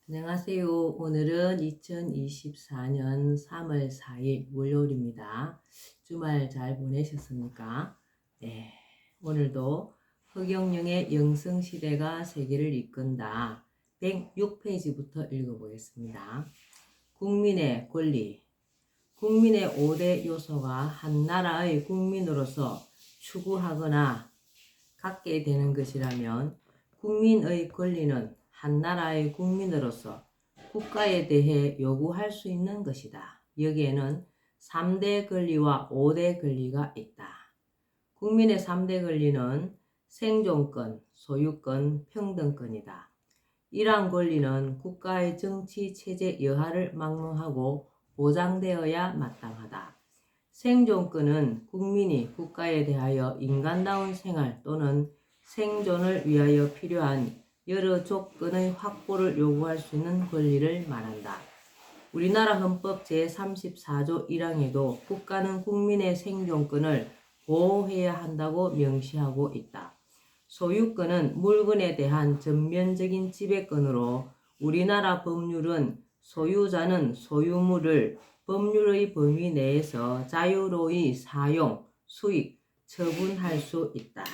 안녕하세요. 오늘은 2024년 3월 4일 월요일입니다. 주말 잘 보내셨습니까? 네. 오늘도 허경영의 영성시대가 세계를 이끈다. 106페이지부터 읽어보겠습니다. 국민의 권리. 국민의 5대 요소가 한 나라의 국민으로서 추구하거나 갖게 되는 것이라면 국민의 권리는 한 나라의 국민으로서 국가에 대해 요구할 수 있는 것이다. 여기에는 3대 권리와 5대 권리가 있다. 국민의 3대 권리는 생존권, 소유권, 평등권이다. 이러한 권리는 국가의 정치 체제 여하를 막론하고 보장되어야 마땅하다. 생존권은 국민이 국가에 대하여 인간다운 생활 또는 생존을 위하여 필요한 여러 조건의 확보를 요구할 수 있는 권리를 말한다. 우리나라 헌법 제34조 1항에도 국가는 국민의 생존권을 보호해야 한다고 명시하고 있다. 소유권은 물건에 대한 전면적인 지배권으로 우리나라 법률은 소유자는 소유물을 법률의 범위 내에서 자유로이 사용, 수익, 처분할 수 있다.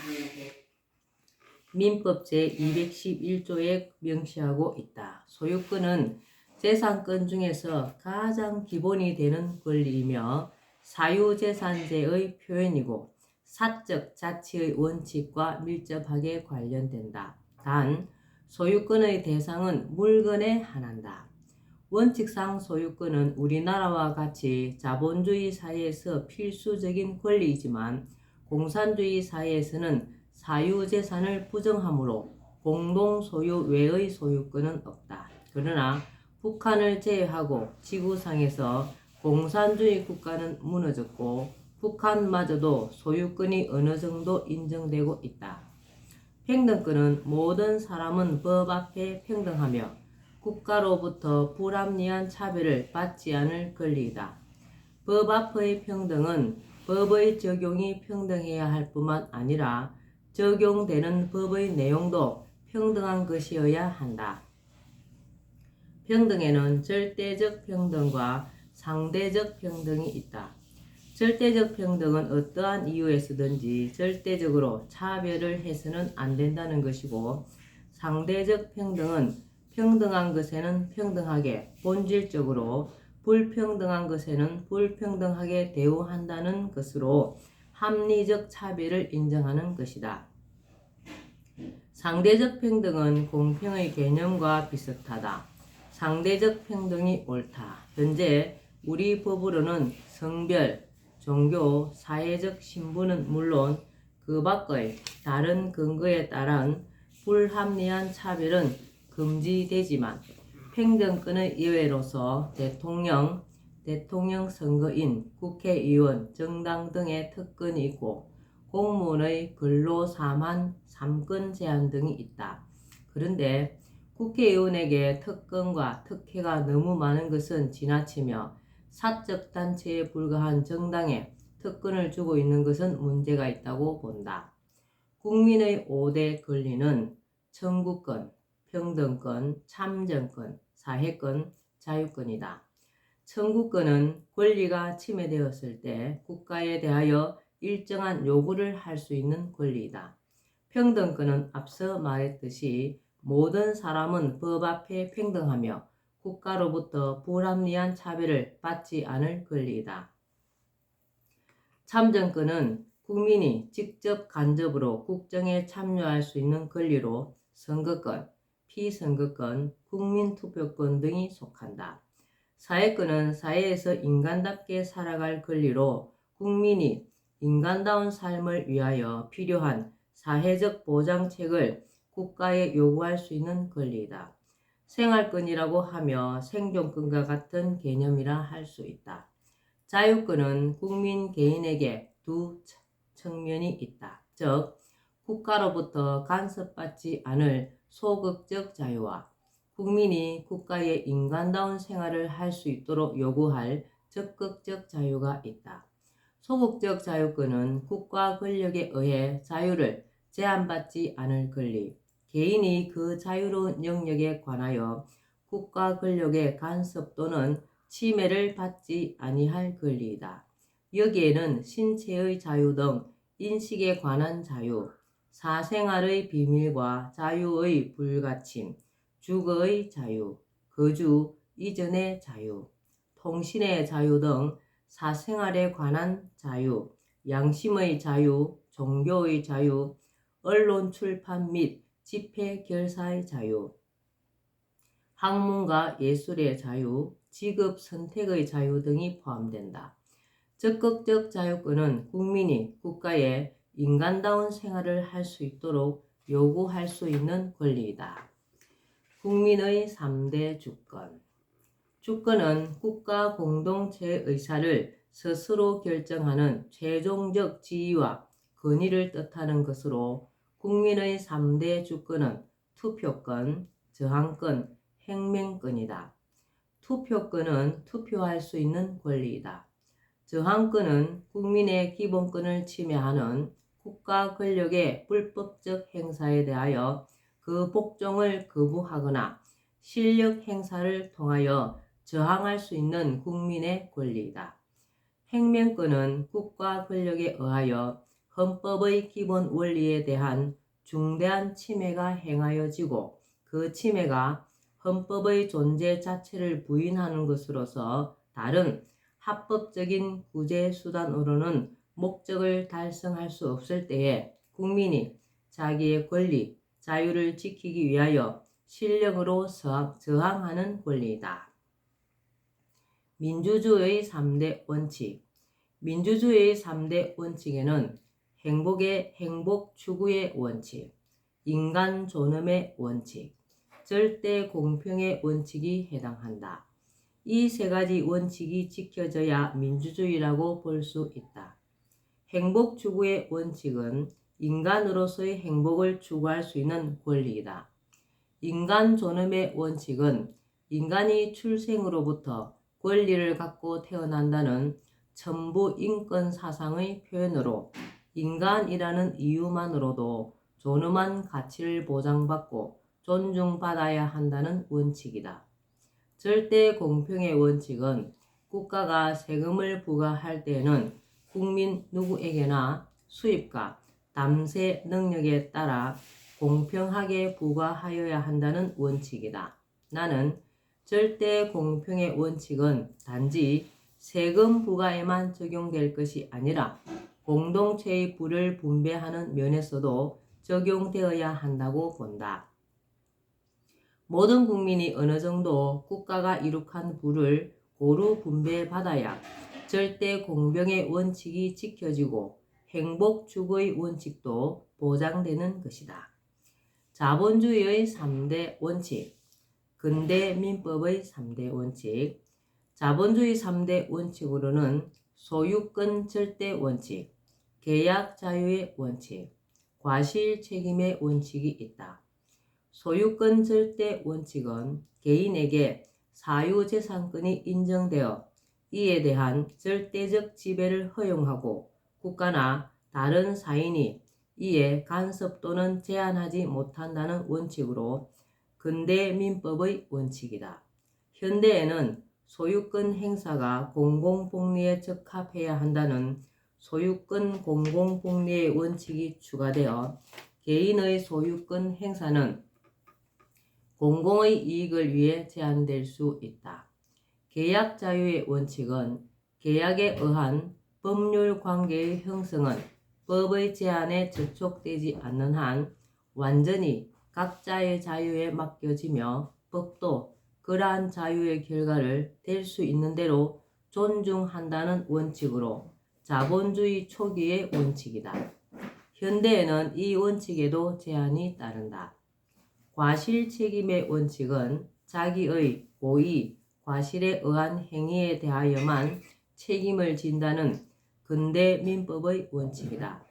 민법 제211조에 명시하고 있다. 소유권은 재산권 중에서 가장 기본이 되는 권리이며 사유재산제의 표현이고 사적 자치의 원칙과 밀접하게 관련된다. 단, 소유권의 대상은 물건에 한한다. 원칙상 소유권은 우리나라와 같이 자본주의 사회에서 필수적인 권리이지만 공산주의 사회에서는 사유재산을 부정하므로 공동소유 외의 소유권은 없다. 그러나 북한을 제외하고 지구상에서 공산주의 국가는 무너졌고 북한마저도 소유권이 어느 정도 인정되고 있다. 평등권은 모든 사람은 법 앞에 평등하며 국가로부터 불합리한 차별을 받지 않을 권리이다. 법 앞의 평등은 법의 적용이 평등해야 할 뿐만 아니라 적용되는 법의 내용도 평등한 것이어야 한다. 평등에는 절대적 평등과 상대적 평등이 있다. 절대적 평등은 어떠한 이유에서든지 절대적으로 차별을 해서는 안 된다는 것이고, 상대적 평등은 평등한 것에는 평등하게 본질적으로, 불평등한 것에는 불평등하게 대우한다는 것으로 합리적 차별을 인정하는 것이다. 상대적 평등은 공평의 개념과 비슷하다. 상대적 평등이 옳다. 현재 우리 법으로는 성별, 종교, 사회적 신분은 물론 그 밖의 다른 근거에 따른 불합리한 차별은 금지되지만 평등권의 예외로서 대통령, 대통령 선거인, 국회의원, 정당 등의 특권이 있고 공무원의 근로 사만, 삼권 제한 등이 있다. 그런데 국회의원에게 특권과 특혜가 너무 많은 것은 지나치며 사적 단체에 불과한 정당에 특권을 주고 있는 것은 문제가 있다고 본다. 국민의 5대 권리는 청구권, 평등권, 참정권, 사회권, 자유권이다. 청구권은 권리가 침해되었을 때 국가에 대하여 일정한 요구를 할 수 있는 권리이다. 평등권은 앞서 말했듯이 모든 사람은 법 앞에 평등하며 국가로부터 불합리한 차별을 받지 않을 권리이다. 참정권은 국민이 직접 간접으로 국정에 참여할 수 있는 권리로 선거권, 피선거권, 국민투표권 등이 속한다. 사회권은 사회에서 인간답게 살아갈 권리로 국민이 인간다운 삶을 위하여 필요한 사회적 보장책을 국가에 요구할 수 있는 권리이다. 생활권이라고 하며 생존권과 같은 개념이라 할 수 있다. 자유권은 국민 개인에게 두 측면이 있다. 즉, 국가로부터 간섭받지 않을 소극적 자유와 국민이 국가의 인간다운 생활을 할 수 있도록 요구할 적극적 자유가 있다. 소극적 자유권은 국가 권력에 의해 자유를 제한받지 않을 권리, 개인이 그 자유로운 영역에 관하여 국가 권력의 간섭 또는 침해를 받지 아니할 권리이다. 여기에는 신체의 자유 등 인식에 관한 자유, 사생활의 비밀과 자유의 불가침, 주거의 자유, 거주 이전의 자유, 통신의 자유 등 사생활에 관한 자유, 양심의 자유, 종교의 자유, 언론 출판 및 집회 결사의 자유, 학문과 예술의 자유, 직업 선택의 자유 등이 포함된다. 적극적 자유권은 국민이 국가에 인간다운 생활을 할 수 있도록 요구할 수 있는 권리이다. 국민의 3대 주권. 주권은 국가 공동체의 의사를 스스로 결정하는 최종적 지위와 권위를 뜻하는 것으로 국민의 3대 주권은 투표권, 저항권, 행명권이다. 투표권은 투표할 수 있는 권리이다. 저항권은 국민의 기본권을 침해하는 국가 권력의 불법적 행사에 대하여 그 복종을 거부하거나 실력 행사를 통하여 저항할 수 있는 국민의 권리이다. 행명권은 국가 권력에 의하여 헌법의 기본 원리에 대한 중대한 침해가 행하여지고 그 침해가 헌법의 존재 자체를 부인하는 것으로서 다른 합법적인 구제 수단으로는 목적을 달성할 수 없을 때에 국민이 자기의 권리, 자유를 지키기 위하여 실력으로 저항하는 권리이다. 민주주의의 3대 원칙. 민주주의의 3대 원칙에는 행복 추구의 원칙, 인간 존엄의 원칙, 절대 공평의 원칙이 해당한다. 이 세 가지 원칙이 지켜져야 민주주의라고 볼 수 있다. 행복 추구의 원칙은 인간으로서의 행복을 추구할 수 있는 권리이다. 인간 존엄의 원칙은 인간이 출생으로부터 권리를 갖고 태어난다는 천부 인권 사상의 표현으로 인간이라는 이유만으로도 존엄한 가치를 보장받고 존중받아야 한다는 원칙이다. 절대 공평의 원칙은 국가가 세금을 부과할 때에는 국민 누구에게나 수입과 담세 능력에 따라 공평하게 부과하여야 한다는 원칙이다. 나는 절대 공평의 원칙은 단지 세금 부과에만 적용될 것이 아니라 공동체의 부를 분배하는 면에서도 적용되어야 한다고 본다. 모든 국민이 어느 정도 국가가 이룩한 부를 고루 분배받아야 절대 공평의 원칙이 지켜지고 행복 추구의 원칙도 보장되는 것이다. 자본주의의 3대 원칙. 근대 민법의 3대 원칙. 자본주의 3대 원칙으로는 소유권 절대 원칙, 계약 자유의 원칙, 과실 책임의 원칙이 있다. 소유권 절대 원칙은 개인에게 사유재산권이 인정되어 이에 대한 절대적 지배를 허용하고 국가나 다른 사인이 이에 간섭 또는 제한하지 못한다는 원칙으로 근대 민법의 원칙이다. 현대에는 소유권 행사가 공공복리에 적합해야 한다는 소유권 공공복리의 원칙이 추가되어 개인의 소유권 행사는 공공의 이익을 위해 제한될 수 있다. 계약 자유의 원칙은 계약에 의한 법률 관계의 형성은 법의 제한에 저촉되지 않는 한 완전히 각자의 자유에 맡겨지며 법도 그러한 자유의 결과를 될 수 있는 대로 존중한다는 원칙으로 자본주의 초기의 원칙이다. 현대에는 이 원칙에도 제한이 따른다. 과실 책임의 원칙은 자기의 고의, 과실에 의한 행위에 대하여만 책임을 진다는 근대 민법의 원칙이다.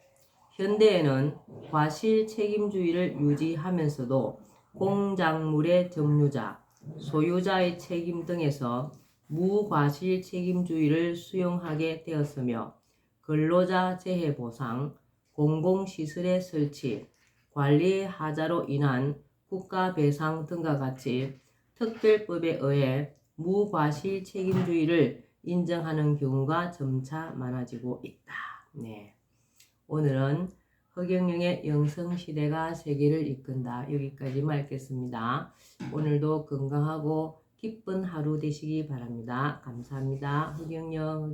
현대에는 과실 책임주의를 유지하면서도 공작물의 점유자, 소유자의 책임 등에서 무과실 책임주의를 수용하게 되었으며 근로자 재해 보상, 공공시설의 설치, 관리의 하자로 인한 국가 배상 등과 같이 특별법에 의해 무과실 책임주의를 인정하는 경우가 점차 많아지고 있다. 네. 오늘은 허경영의 영성시대가 세계를 이끈다. 여기까지만 읽겠습니다. 오늘도 건강하고 기쁜 하루 되시기 바랍니다. 감사합니다. 허경영.